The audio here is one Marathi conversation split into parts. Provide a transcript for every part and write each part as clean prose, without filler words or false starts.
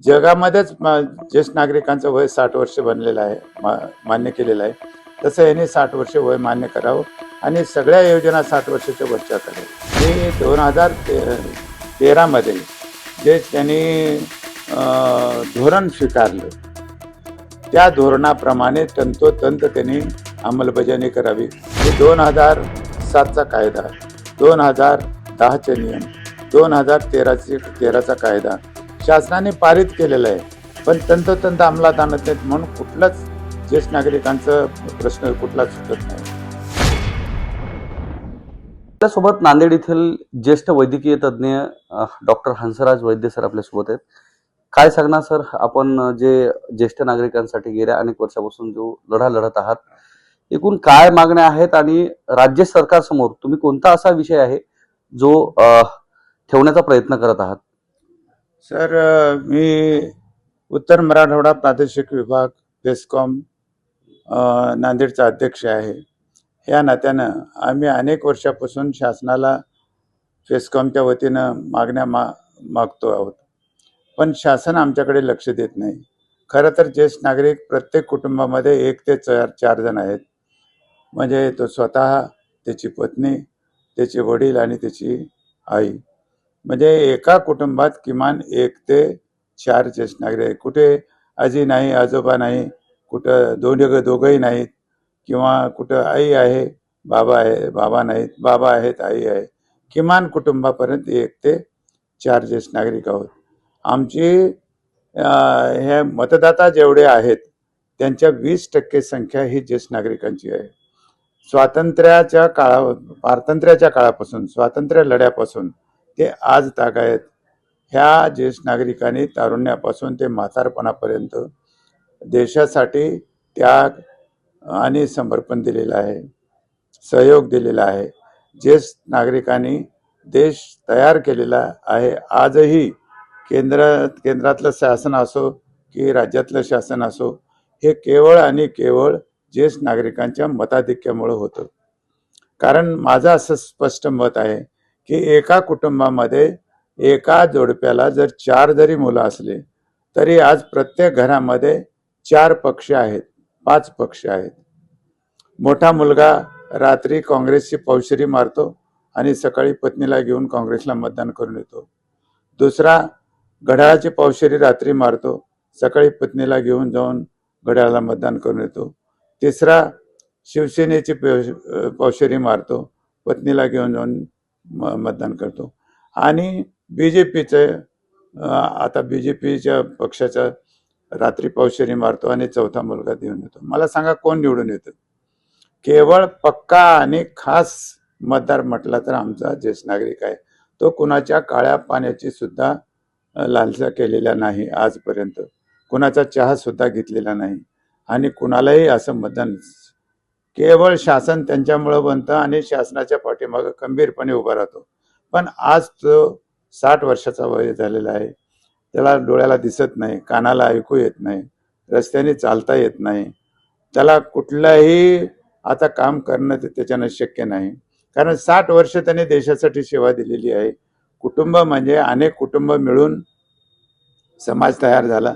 जगामध्येच ज्येष्ठ नागरिकांचं वय 60 वर्ष बनलेलं आहे, मान्य केलेलं आहे. तसं यांनी 60 वर्ष वय मान्य करावं आणि सगळ्या योजना 60 वर्षाच्या वरच्या कराव्या. हे 2013 मध्ये जे त्यांनी धोरण स्वीकारलं त्या धोरणाप्रमाणे तंतोतंत त्यांनी अंमलबजावणी करावी. हे 2007चा कायदा, 2010चे नियम, 2013चा कायदा शासनाने पारित केलेलं आहे, पण तंतोतंत अंमलात आणत नाहीत म्हणून कुठलाच ज्येष्ठ नागरिकांचा प्रश्न कुठलाच सुटत नाही. आपल्यासोबत नांदेड येथील ज्येष्ठ वैद्यकीय तज्ज्ञ डॉक्टर हंसराज वैद्य सर आपल्यासोबत आहेत. काय सांगणार सर, आपण जे ज्येष्ठ नागरिकांसाठी गेल्या अनेक वर्षापासून जो लढा लढत आहात, एकूण काय मागण्या आहेत आणि राज्य सरकारसमोर तुम्ही कोणता असा विषय आहे जो ठेवण्याचा प्रयत्न करत आहात? सर, मी उत्तर मराठवाडा प्रादेशिक विभाग बेस्कॉम नांदेडचा अध्यक्ष आहे. या नात्यानं आम्ही अनेक वर्षापासून शासनाला बेस्कॉमच्या वतीनं मागण्या मागतो आहोत, पण शासन आमच्याकडे लक्ष देत नाही. खरं तर ज्येष्ठ नागरिक प्रत्येक कुटुंबामध्ये 1 ते 4 जण आहेत, म्हणजे तो स्वतः, त्याची पत्नी, त्याचे वडील आणि त्याची आई, म्हणजे एका कुटुंबात किमान 1 ते 4 ज्येष्ठ नागरिक आहेत. कुठे आजी नाही, आजोबा नाही, कुठं दोघंही नाहीत, किंवा कुठं आई आहे, बाबा आहे, बाबा नाहीत, बाबा आहेत, आई आहे. किमान कुटुंबापर्यंत 1 ते 4 ज्येष्ठ नागरिक आहोत. आमची हे मतदाता जेवढे आहेत त्यांच्या 20% संख्या ही ज्येष्ठ नागरिकांची आहे. पारतंत्र्याच्या काळापासून, स्वातंत्र्य लढ्यापासून ते आज तागायत ह्या ज्येष्ठ नागरिकांनी तारुण्यापासून ते म्हातारपणापर्यंत देशासाठी त्याग आणि समर्पण दिलेलं आहे, सहयोग दिलेला आहे. ज्येष्ठ नागरिकांनी देश तयार केलेला आहे. आजही केंद्रातलं शासन असो की राज्यातलं शासन असो, हे केवळ आणि केवळ ज्येष्ठ नागरिकांच्या मताधिक्यामुळे होतं. कारण माझं असं स्पष्ट मत आहे की एका कुटुंबामध्ये एका जोडप्याला जर 4 जरी मुलं असले तरी आज प्रत्येक घरामध्ये 4 पक्ष आहेत, 5 पक्ष आहेत. मोठा मुलगा रात्री काँग्रेसची पौशरी मारतो आणि सकाळी पत्नीला घेऊन काँग्रेसला मतदान करून येतो. दुसरा घड्याळाची पौशरी रात्री मारतो, सकाळी पत्नीला घेऊन जाऊन घड्याळाला मतदान करून येतो. तिसरा शिवसेनेची पौशरी मारतो, पत्नीला घेऊन जाऊन मतदान करतो. आणि आता बीजेपीच्या पक्षाचा रात्री पौशरी मारतो आणि चौथा मुलगा देऊन येतो. मला सांगा, कोण निवडून येतं? केवळ पक्का आणि खास मतदार म्हटला तर आमचा ज्येष्ठ नागरिक आहे. तो कुणाच्या काळ्या पाण्याची सुद्धा लालसा केलेला नाही आजपर्यंत, कुणाचा चहा सुद्धा घेतलेला नाही आणि कुणालाही असं मतदान, केवळ शासन त्यांच्यामुळं बनतं आणि शासनाच्या पाठीमागं खंबीरपणे उभा राहतो. पण आज तो 60 वर्षाचा वय झालेला आहे, त्याला डोळ्याला दिसत नाही, कानाला ऐकू येत नाही, रस्त्याने चालता येत नाही, त्याला कुठलंही आता काम करणं त्याच्यानं शक्य नाही. कारण 60 वर्ष त्याने देशासाठी सेवा दिलेली आहे. कुटुंब म्हणजे अनेक कुटुंब मिळून समाज तयार झाला,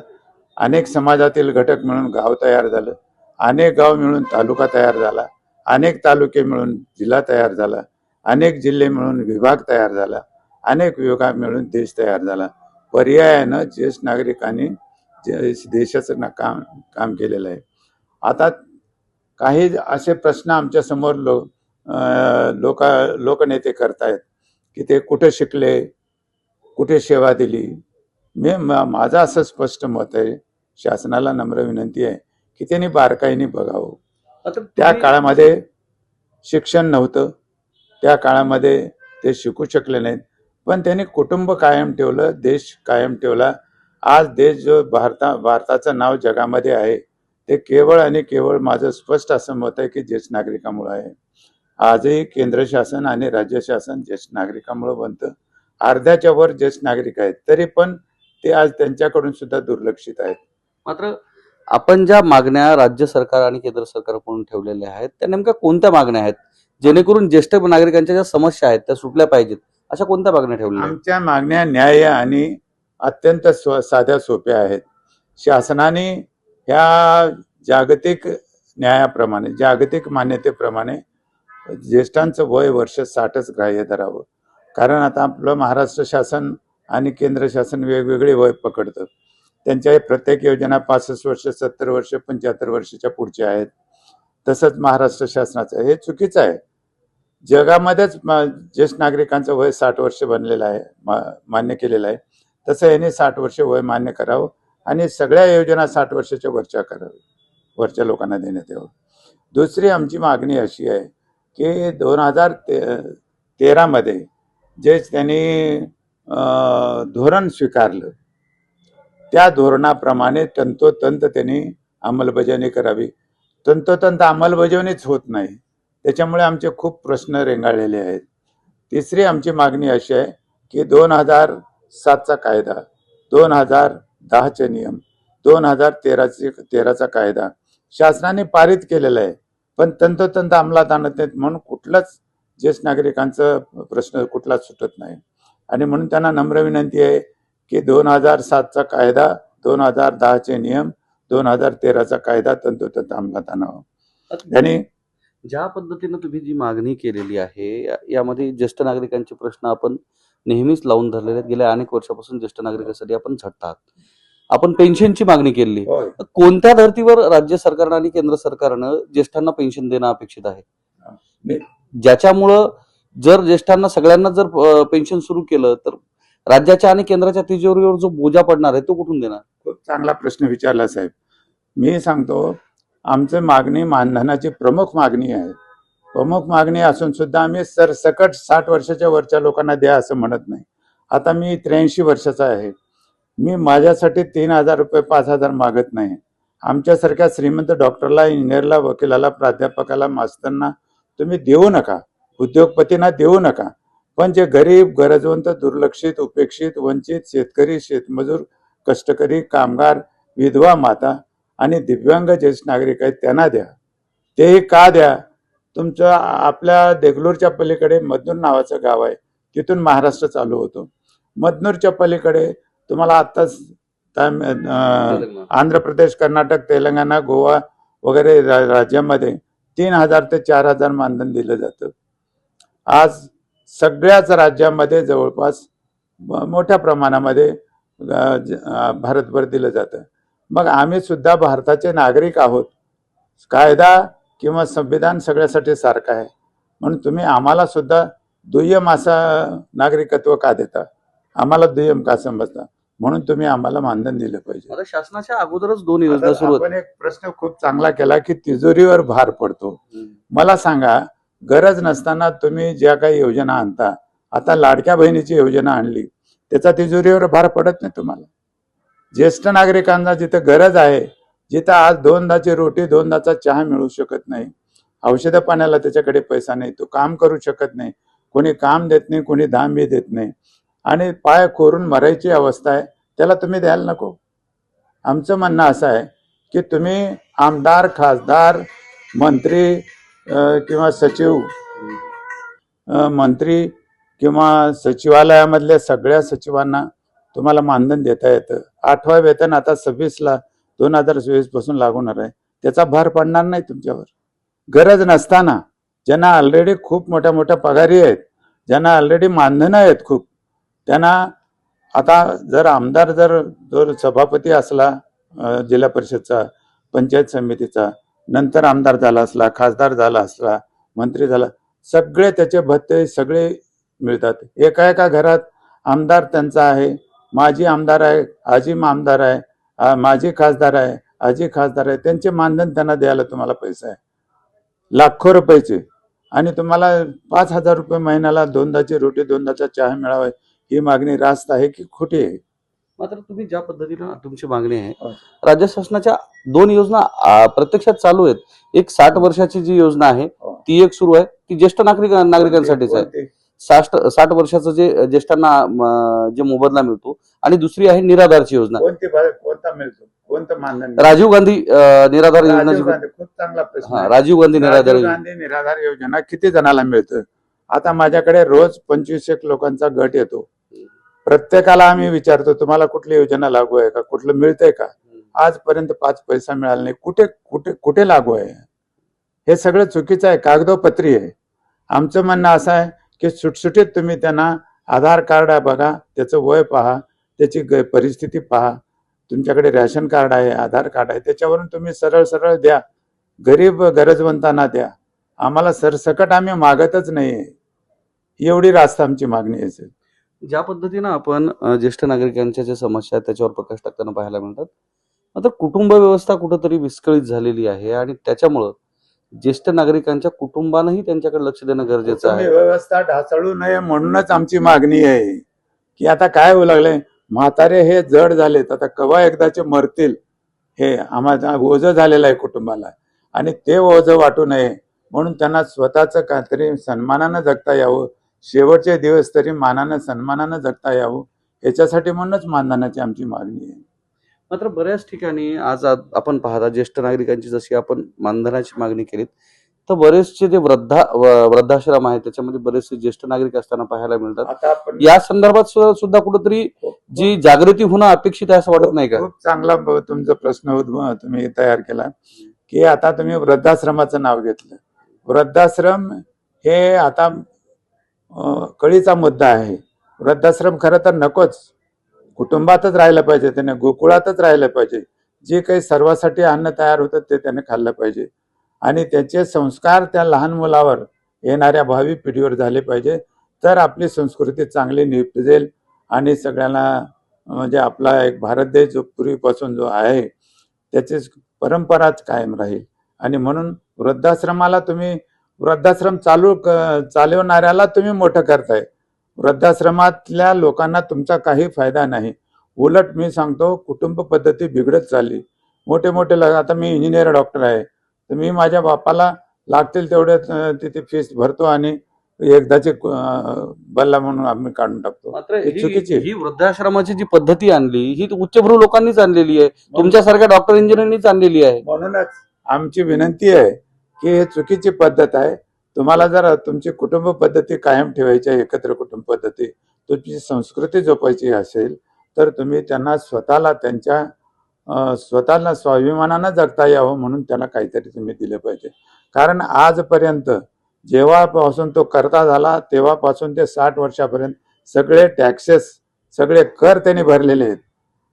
अनेक समाजातील घटक मिळून गाव तयार झालं, अनेक गाव मिळून तालुका तयार झाला, अनेक तालुके मिळून जिल्हा तयार झाला, अनेक जिल्हे मिळून विभाग तयार झाला, अनेक विभाग मिळून देश तयार झाला. पर्यायानं ज्येष्ठ नागरिकांनी देशाचं काम केलेलं आहे. आता काही असे प्रश्न आमच्या समोर लोकनेते करतायत की ते कुठे शिकले, कुठे सेवा दिली. माझं असं स्पष्ट मत आहे, शासनाला नम्र विनंती आहे की त्यांनी बारकाईने बघावं. त्या काळामध्ये शिक्षण नव्हतं, त्या काळामध्ये ते शिकू शकले नाहीत, पण त्यांनी कुटुंब कायम ठेवलं, देश कायम ठेवला. आज देश जो भारताचं नाव जगामध्ये आहे ते केवळ आणि केवळ माझं स्पष्ट असं मत आहे की ज्येष्ठ नागरिकामुळे आहे. आजही केंद्र शासन आणि राज्य शासन ज्येष्ठ नागरिकामुळे बनतं. अर्ध्याच्या वर ज्येष्ठ नागरिक आहेत, तरी पण ते आज त्यांच्याकडून सुद्धा दुर्लक्षित आहेत. मात्र आपण ज्या मागण्या राज्य सरकार आणि केंद्र सरकारकडून ठेवलेल्या आहेत त्या नेमक्या कोणत्या मागण्या आहेत, जेणेकरून ज्येष्ठ नागरिकांच्या ज्या समस्या आहेत त्या सुटल्या पाहिजेत, अशा कोणत्या मागण्या ठेवल्या? आमच्या मागण्या न्याय आणि अत्यंत साध्या सोप्या आहेत. शासनाने ह्या जागतिक न्यायाप्रमाणे, जागतिक मान्यतेप्रमाणे ज्येष्ठांचं वय वर्ष 60च ग्राह्य धरावं. कारण आता आपलं महाराष्ट्र शासन आणि केंद्र शासन वेगवेगळे वय पकडतं. त्यांच्या प्रत्येक योजना 65 वर्ष, 70 वर्ष, 75 वर्षाच्या पुढच्या आहेत. तसंच महाराष्ट्र शासनाचं हे चुकीचं आहे. जगामध्येच ज्येष्ठ नागरिकांचं वय 60 वर्ष बनलेलं आहे, मान्य केलेलं आहे. तसं याने 60 वर्ष वय मान्य करावं आणि सगळ्या योजना 60 वर्षाच्या वरच्या कराव्या, वरच्या लोकांना देण्यात यावं. दुसरी आमची मागणी अशी आहे की 2013 मध्ये जे त्यांनी धोरण स्वीकारलं त्या धोरणाप्रमाणे तंतोतंत त्यांनी अंमलबजावणी करावी. तंतोतंत अंमलबजावणीच होत नाही, त्याच्यामुळे आमचे खूप प्रश्न रेंगाळलेले आहेत. तिसरी आमची मागणी अशी आहे की 2007चा कायदा, 2010चे नियम, 2013चा कायदा शासनाने पारित केलेला आहे, पण तंतोतंत अंमलात आणत नाहीत. म्हणून कुठलाच ज्येष्ठ नागरिकांचा प्रश्न कुठलाच सुटत नाही. आणि म्हणून त्यांना नम्र विनंती आहे की 2007चा कायदा, 2010चे नियम, 2013चा कायदा तंतोतंत अंमलात आणावा. त्यांनी ज्या पद्धतीनं तुम्ही जी मागणी केलेली आहे यामध्ये ज्येष्ठ नागरिकांचे प्रश्न आपण नेहमीच लावून धरलेले आहेत. गेल्या अनेक वर्षापासून ज्येष्ठ नागरिकांसाठी आपण झटतात. आपण पेन्शनची मागणी केली. होय. कोणत्या धर्तीवर राज्य सरकारनं आणि केंद्र सरकारनं ज्येष्ठांना पेन्शन देणं अपेक्षित आहे, ज्याच्यामुळं जर ज्येष्ठांना सगळ्यांना जर पेन्शन सुरू केलं तर राज्याच्या आणि केंद्राच्या तिजोरीवर जो बोजा पडणार आहे तो कुठून देणार? खूप चांगला प्रश्न विचारला साहेब. मी सांगतो, आमची मागणी मानधनाची प्रमुख मागणी आहे. प्रमुख मागणी असून सुद्धा आम्ही सरसकट 60 वर्षाच्या वरच्या लोकांना द्या असं म्हणत नाही. आता मी 83 वर्षाचा आहे. मी माझ्यासाठी 3,000 रुपये, 5,000 मागत नाही. आमच्यासारख्या श्रीमंत डॉक्टरला, इंजिनियरला, वकिलाला, प्राध्यापकाला, मास्तरांना तुम्ही देऊ नका, उद्योगपतींना देऊ नका. पण जे गरीब, गरजवंत, दुर्लक्षित, उपेक्षित, वंचित, शेतकरी, शेतमजूर, कष्टकरी, कामगार, विधवा माता आणि दिव्यांग ज्येष्ठ नागरिक आहेत त्यांना द्या. तेही का द्या? तुमचं आपल्या देगलूरच्या पलीकडे मदनूर नावाचं गाव आहे, तिथून महाराष्ट्र चालू होतो. मदनूरच्या पलीकडे तुम्हाला आत्ताच आंध्र प्रदेश, कर्नाटक, तेलंगणा, गोवा वगैरे राज्यामध्ये 3,000 ते 4,000 मानधन दिलं जातं. आज सगळ्याच राज्यामध्ये जवळपास मोठ्या प्रमाणामध्ये भारतभर दिलं जातं. मग आम्ही सुद्धा भारताचे नागरिक आहोत. कायदा किंवा संविधान सगळ्यासाठी सारखं आहे, म्हणून तुम्ही आम्हाला सुद्धा दुय्यम असं नागरिकत्व का देता? आम्हाला दुय्यम का समजता? म्हणून तुम्ही आम्हाला मानधन दिलं पाहिजे. आता शासनाच्या अगोदरच 2 योजना सुरू आपण एक प्रश्न खूप चांगला केला की तिजोरीवर भार पडतो. मला सांगा, गरज नसताना तुम्ही ज्या काही योजना आणता, आता लाडक्या बहिणीची योजना आणली, त्याचा तिजोरीवर भार पडत नाही तुम्हाला? ज्येष्ठ नागरिकांना जिथं गरज आहे, जिथं आज 2दाची रोटी, 2दाचा चहा मिळू शकत नाही, औषध पाण्याला त्याच्याकडे पैसा नाही, तो काम करू शकत नाही, कोणी काम देत नाही, कोणी दाम बी देत नाही, आणि पाय कोरून मरायची अवस्था आहे, त्याला तुम्ही द्यायला नको? आमचं म्हणणं असं आहे की तुम्ही आमदार, खासदार, मंत्री किंवा सचिव, मंत्री किंवा सचिवालयामधल्या सगळ्या सचिवांना तुम्हाला मानधन देता येतं. 8वा वेतन आता 26ला 2024 पासून लागू होणार आहे. त्याचा भार पडणार नाही तुमच्यावर. गरज नसताना ज्यांना ऑलरेडी खूप मोठ्या मोठ्या पगारी आहेत, ज्यांना ऑलरेडी मानधनं आहेत खूप, त्यांना आता जर आमदार जर सभापती असला जिल्हा परिषदचा, पंचायत समितीचा, नंतर आमदार झाला असला, खासदार झाला असला, मंत्री झाला, सगळे त्याचे भत्ते सगळे मिळतात. एका एका घरात आमदार त्यांचा आहे, माजी आमदार आहे, आजी आमदार आहे, माजी खासदार आहे, आजी खासदार आहे, त्यांचे मानधन त्यांना द्यायला तुम्हाला पैसा आहे लाखो रुपयाचे, आणि तुम्हाला 5,000 रुपये महिन्याला 2दाची रोटी, 2दाचा चहा मिळावा, ही मागणी रास्त आहे की खोटी आहे? मात्र तुम्ही ज्या पद्धतीनं तुमची मागणी आहे, राज्य शासनाच्या 2 योजना प्रत्यक्षात चालू आहेत. एक 60 वर्षाची जी योजना आहे ती एक सुरू आहे, ती ज्येष्ठ नागरिकांसाठीच आहे. 60 वर्षाचं जे ज्येष्ठांना जे मोबदला मिळतो, आणि दुसरी आहे निराधारची योजना. कोणता मिळतो? कोणतं मानधन? राजीव गांधी निराधार योजना. खूप चांगला प्रश्न. राजीव गांधी निराधार योजना किती जणाला मिळतं? आता माझ्याकडे रोज 25 लोकांचा गट येतो. प्रत्येकाला आम्ही विचारतो तुम्हाला कुठली योजना लागू आहे का, कुठलं मिळतंय का. आजपर्यंत 5 पैसा मिळाला नाही. कुठे कुठे कुठे लागू आहे? हे सगळं चुकीचं आहे, कागदोपत्री आहे. आमचं म्हणणं असं आहे की सुटसुटीत तुम्ही त्यांना आधार कार्ड आहे बघा, त्याचं वय पहा, त्याची परिस्थिती पहा, तुमच्याकडे रेशन कार्ड आहे, आधार कार्ड आहे, त्याच्यावरून तुम्ही सरळ सरळ द्या. गरीब गरजवंतांना द्या. आम्हाला सरसकट आम्ही मागतच नाही. एवढी रास्त आमची मागणी आहे सर. ज्या पद्धतीनं आपण ज्येष्ठ नागरिकांच्या ज्या समस्या आहेत त्याच्यावर प्रकाश टाकताना पाहायला मिळतात, मात्र कुटुंब व्यवस्था कुठंतरी विस्कळीत झालेली आहे आणि त्याच्यामुळं ज्येष्ठ नागरिकांच्या कुटुंबानंही त्यांच्याकडे लक्ष देणं गरजेचं कुटुंब आहे. व्यवस्था ढासळू नये म्हणूनच आमची मागणी आहे की आता काय होऊ लागले, म्हातारे हे जड झालेत, आता कवा एकदाचे मरतील हे आम्हाला ओझं झालेलं आहे कुटुंबाला. आणि ते ओझं वाटू नये म्हणून त्यांना स्वतःचं काहीतरी सन्मानानं जगता यावं, शेवटचे दिवस तरी मानानं सन्मानानं जगता यावं, याच्यासाठी म्हणूनच मानधनाची आमची मागणी आहे. मात्र बऱ्याच ठिकाणी आज आपण पाहता ज्येष्ठ नागरिकांची जशी आपण मानधनाची मागणी केली, तर बरेचसे जे वृद्धाश्रम आहेत त्याच्यामध्ये बरेचसे ज्येष्ठ नागरिक असताना पाहायला मिळतात. आता आपण या संदर्भात सुद्धा कुठेतरी जी जागृती होणं अपेक्षित आहे असं वाटत नाही का? खूप चांगला तुमचा प्रश्न तुम्ही तयार केला की आता तुम्ही वृद्धाश्रमाचं नाव घेतलं. वृद्धाश्रम हे आता कळीचा मुद्दा आहे. वृद्धाश्रम खरं तर नकोच, कुटुंबातच राहिलं पाहिजे, त्याने गोकुळातच राहिलं पाहिजे. जे काही सर्वांसाठी अन्न तयार होतं ते त्याने खाल्लं पाहिजे आणि त्याचे संस्कार त्या लहान मुलावर येणाऱ्या भावी पिढीवर झाले पाहिजे. तर आपली संस्कृती चांगली निपजेल आणि सगळ्यांना म्हणजे आपला एक भारत देश जो पूर्वीपासून जो आहे त्याची परंपराच कायम राहील. आणि म्हणून वृद्धाश्रमाला तुम्ही वृद्धाश्रम चालवणाऱ्याला तुम्ही मोठं करताय. वृद्धाश्रमातल्या लोकांना तुमचा काही फायदा नाही. उलट मी सांगतो कुटुंब पद्धती बिघडत चालली. मोठे मोठे आता मी इंजिनियर डॉक्टर आहे, तर मी माझ्या बापाला लागतील तेवढे तिथे फीस भरतो आणि एकदाचे बल्ला म्हणून आम्ही काढून टाकतो. मात्र हे चुकीची आहे. ही वृद्धाश्रमाची जी पद्धती आणली ही उच्चभ्रू लोकांनीच आणलेली आहे, तुमच्यासारख्या डॉक्टर इंजिनियरनीच आणलेली आहे. म्हणूनच आमची विनंती आहे की हे चुकीची पद्धत आहे. तुम्हाला जर तुमची कुटुंब पद्धती कायम ठेवायची आहे, एकत्र कुटुंब पद्धती, तुमची संस्कृती जपायची असेल तर तुम्ही त्यांना स्वतःला स्वाभिमानानं जगता यावं म्हणून त्याला काहीतरी तुम्ही दिलं पाहिजे. कारण आजपर्यंत जेव्हापासून तो करता झाला तेव्हापासून ते 60 वर्षापर्यंत सगळे टॅक्सेस, सगळे कर त्यांनी भरलेले आहेत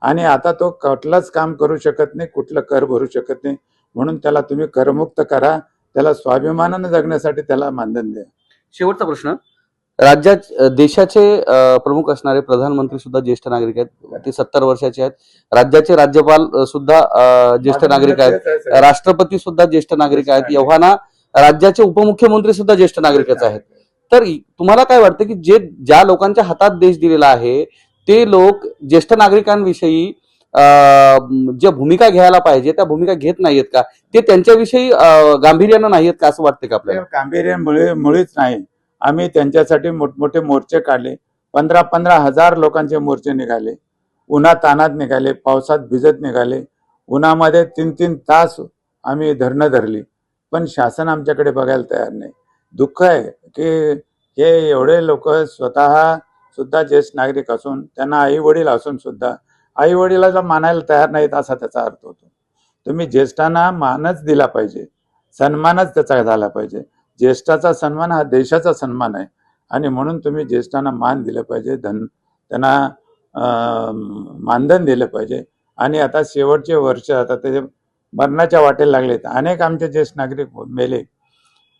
आणि आता तो कुठलंच काम करू शकत नाही, कुठलं कर भरू शकत नाही. म्हणून त्याला तुम्ही करमुक्त करा, त्याला स्वाभिमानानं जगण्यासाठी त्याला मानधन द्या. शेवटचा प्रश्न, देशाचे प्रमुख असणारे प्रधानमंत्री सुद्धा ज्येष्ठ नागरिक आहेत, ते 70 वर्षाचे आहेत. राज्याचे राज्यपाल सुद्धा ज्येष्ठ नागरिक आहेत, राष्ट्रपती सुद्धा ज्येष्ठ नागरिक आहेत, एव्हाना राज्याचे उपमुख्यमंत्री सुद्धा ज्येष्ठ नागरिकच आहेत. तर तुम्हाला काय वाटतं की ज्या लोकांच्या हातात देश दिलेला आहे ते लोक ज्येष्ठ नागरिकांविषयी ज्या भूमिका घ्यायला पाहिजे त्या भूमिका घेत नाहीयेत का? ते त्यांच्याविषयी गांभीर्यानं नाहीयेत का असं वाटतं का आपल्याला? गांभीर्यामुळे मुळीच नाही. आम्ही त्यांच्यासाठी मोठमोठे मोर्चे काढले. 15-15 हजार लोकांचे मोर्चे निघाले, उन्हात तानात निघाले, पावसात भिजत निघाले, उन्हामध्ये 3-3 तास आम्ही धरणं धरली, पण शासन आमच्याकडे बघायला तयार नाही. दुःख आहे की हे एवढे लोक स्वतः सुद्धा ज्येष्ठ नागरिक असून त्यांना आई वडील असून सुद्धा आई वडिलाला मानायला तयार नाहीत असा त्याचा अर्थ होतो. तुम्ही ज्येष्ठांना मानच दिला पाहिजे, सन्मानच त्याचा झाला पाहिजे. ज्येष्ठाचा सन्मान हा देशाचा सन्मान आहे आणि म्हणून तुम्ही ज्येष्ठांना मान दिलं पाहिजे, त्यांना मानधन दिलं पाहिजे. आणि आता शेवटचे वर्ष आता ते मरणाच्या वाटेला लागलेत. अनेक आमचे ज्येष्ठ नागरिक मेले.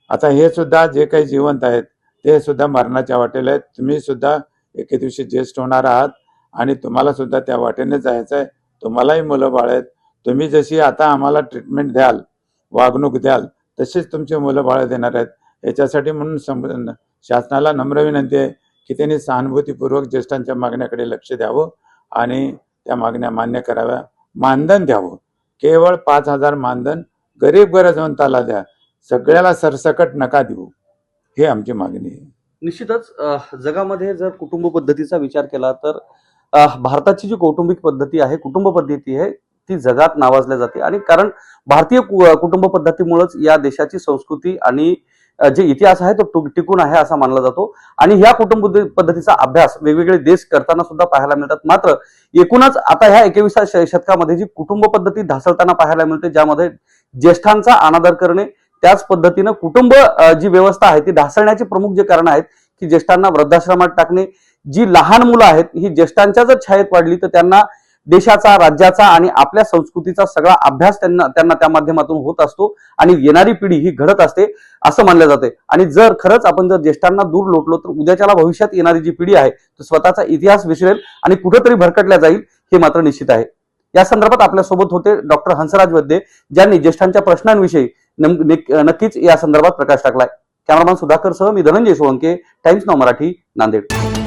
आता हे सुद्धा जे काही जिवंत आहेत ते सुद्धा मरणाच्या वाटेला आहेत. तुम्ही सुद्धा एके दिवशी ज्येष्ठ होणार आहात आणि तुम्हाला सुद्धा त्या वाटेने जायचं आहे. तुम्हालाही मुलं बाळ आहेत. तुम्ही जशी आता आम्हाला ट्रीटमेंट द्याल, वागणूक द्याल, तसेच तुमचे मुलं बाळ देणार आहेत. याच्यासाठी म्हणून शासनाला नम्र विनंती आहे की त्यांनी सहानुभूतीपूर्वक ज्येष्ठांच्या मागण्याकडे लक्ष द्यावं आणि त्या मागण्या मान्य कराव्या. मानधन द्यावं, केवळ 5,000 मानधन गरीब गरजवंताला द्या, सगळ्याला सरसकट नका देऊ, हे आमची मागणी आहे. निश्चितच जगामध्ये जर कुटुंब पद्धतीचा विचार केला तर भारताची जी कौटुंबिक पद्धती आहे, कुटुंब पद्धती आहे, ती जगात नावाजल्या जाते. आणि कारण भारतीय कुटुंब पद्धतीमुळेच या देशाची संस्कृती आणि जे इतिहास आहे तो टिकून आहे असा मानला जातो. आणि ह्या कुटुंब पद्धतीचा अभ्यास वेगवेगळे देश करताना सुद्धा पाहायला मिळतात. मात्र एकूणच आता ह्या 21व्या शतकामध्ये जी कुटुंब पद्धती ढासळताना पाहायला मिळते, ज्यामध्ये ज्येष्ठांचा अनादर करणे, त्याच पद्धतीनं कुटुंब जी व्यवस्था आहे ती ढासळण्याचे प्रमुख जे कारण आहेत की ज्येष्ठांना वृद्धाश्रमात टाकणे. जी लहान मुलं आहेत ही ज्येष्ठांच्या जर छायेत वाढली तर त्यांना देशाचा, राज्याचा आणि आपल्या संस्कृतीचा सगळा अभ्यास त्यांना त्या माध्यमातून होत असतो आणि येणारी पिढी ही घडत असते असं मानलं जाते. आणि जर खरंच आपण जर ज्येष्ठांना दूर लोटलो तर उद्याच्याला भविष्यात येणारी जी पिढी आहे तो स्वतःचा इतिहास विसरेल आणि कुठेतरी भरकटल्या जाईल, हे मात्र निश्चित आहे. या संदर्भात आपल्यासोबत होते डॉक्टर हंसराज वैद्य, ज्यांनी ज्येष्ठांच्या प्रश्नांविषयी नक्कीच या संदर्भात प्रकाश टाकलाय. कॅमेरामॅन सुधाकर सह मी धनंजय सोळंके, टाइम्स नाव मराठी, नांदेड.